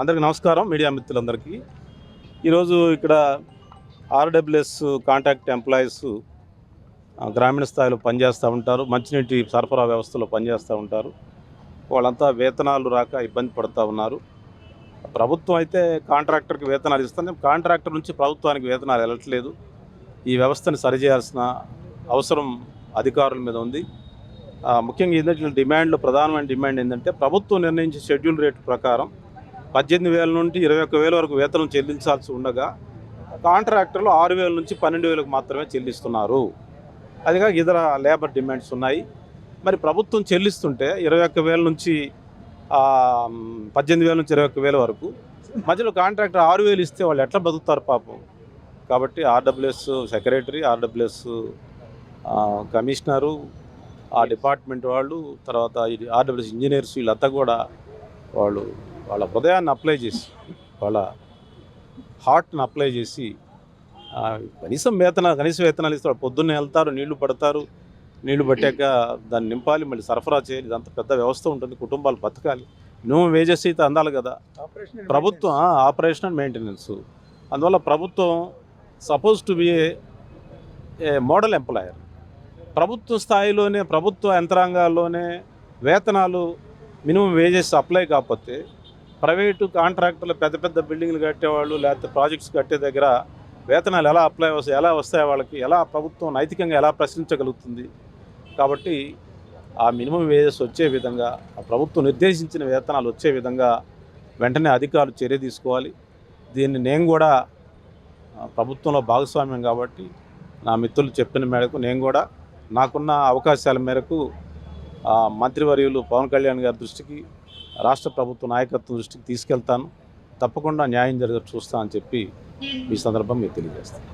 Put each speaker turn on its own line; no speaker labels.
అందరికీ నమస్కారం. మీడియా మిత్రులందరికీ ఈరోజు ఇక్కడ ఆర్డబ్ల్యూఎస్ కాంట్రాక్ట్ ఎంప్లాయీస్ గ్రామీణ స్థాయిలో పనిచేస్తూ ఉంటారు. మంచినీటి సరఫరా వ్యవస్థలో పనిచేస్తూ ఉంటారు. వాళ్ళంతా వేతనాలు రాక ఇబ్బంది పడుతూ ఉన్నారు. ప్రభుత్వం అయితే కాంట్రాక్టర్కి వేతనాలు ఇస్తుంది. కాంట్రాక్టర్ నుంచి ప్రభుత్వానికి వేతనాలు వెళ్ళట్లేదు. ఈ వ్యవస్థని సరిచేయాల్సిన అవసరం అధికారుల మీద ఉంది. ముఖ్యంగా ఏంటంటే ప్రధానమైన డిమాండ్ ఏంటంటే ప్రభుత్వం నిర్ణయించే షెడ్యూల్ రేటు ప్రకారం 18,000 నుండి 21,000 వరకు వేతనం చెల్లించాల్సి ఉండగా కాంట్రాక్టర్లు 6,000 నుంచి 12,000 మాత్రమే చెల్లిస్తున్నారు. అదిగా ఇతర లేబర్ డిమాండ్స్ ఉన్నాయి. మరి ప్రభుత్వం చెల్లిస్తుంటే 21,000 నుంచి 18,000 నుంచి 21,000 వరకు మధ్యలో కాంట్రాక్టర్ 6,000 ఇస్తే వాళ్ళు ఎట్లా బతుకుతారు పాపం. కాబట్టి ఆర్డబ్ల్యూఎస్ సెక్రటరీ, ఆర్డబ్ల్యూఎస్ కమిషనరు, ఆ డిపార్ట్మెంట్ వాళ్ళు, తర్వాత ఆర్డబ్ల్యూఎస్ ఇంజనీర్స్ వీళ్ళంతా కూడా వాళ్ళ హృదయాన్ని అప్లై చేసి, వాళ్ళ హార్ట్ని అప్లై చేసి కనీస వేతనాలు ఇస్తారు. పొద్దున్నే వెళ్తారు, నీళ్లు పడతారు, నీళ్లు పట్టాక దాన్ని నింపాలి, మళ్ళీ సరఫరా చేయాలి. ఇదంతా పెద్ద వ్యవస్థ ఉంటుంది. కుటుంబాలు బతకాలి. మినిమం వేజెస్ అయితే అందాలి కదా. ప్రభుత్వం ఆపరేషన్ అండ్ మెయింటెనెన్స్. అందువల్ల ప్రభుత్వం suppose to be A model employer. ప్రభుత్వ స్థాయిలోనే, ప్రభుత్వ యంత్రాంగాల్లోనే వేతనాలు మినిమం వేజెస్ అప్లై కాకపోతే ప్రైవేటు కాంట్రాక్టర్లు పెద్ద పెద్ద బిల్డింగ్లు కట్టేవాళ్ళు, లేకపోతే ప్రాజెక్ట్స్ కట్టే దగ్గర వేతనాలు ఎలా వస్తాయి వాళ్ళకి, ఎలా ప్రభుత్వం నైతికంగా ఎలా ప్రశ్నించగలుగుతుంది. కాబట్టి ఆ మినిమం వేజెస్ వచ్చే విధంగా, ఆ ప్రభుత్వం నిర్దేశించిన వేతనాలు వచ్చే విధంగా వెంటనే అధికారులు చర్య తీసుకోవాలి. దీన్ని నేను కూడా ప్రభుత్వంలో భాగస్వామ్యం కాబట్టి నా మిత్రులు చెప్పిన మేరకు నేను కూడా నాకున్న అవకాశాల మేరకు మంత్రివర్యులు పవన్ కళ్యాణ్ గారి దృష్టికి, రాష్ట్ర ప్రభుత్వ నాయకత్వం దృష్టికి తీసుకెళ్తాను. తప్పకుండా న్యాయం జరిగే చూస్తా అని చెప్పి ఈ సందర్భం మీకు తెలియజేస్తాను.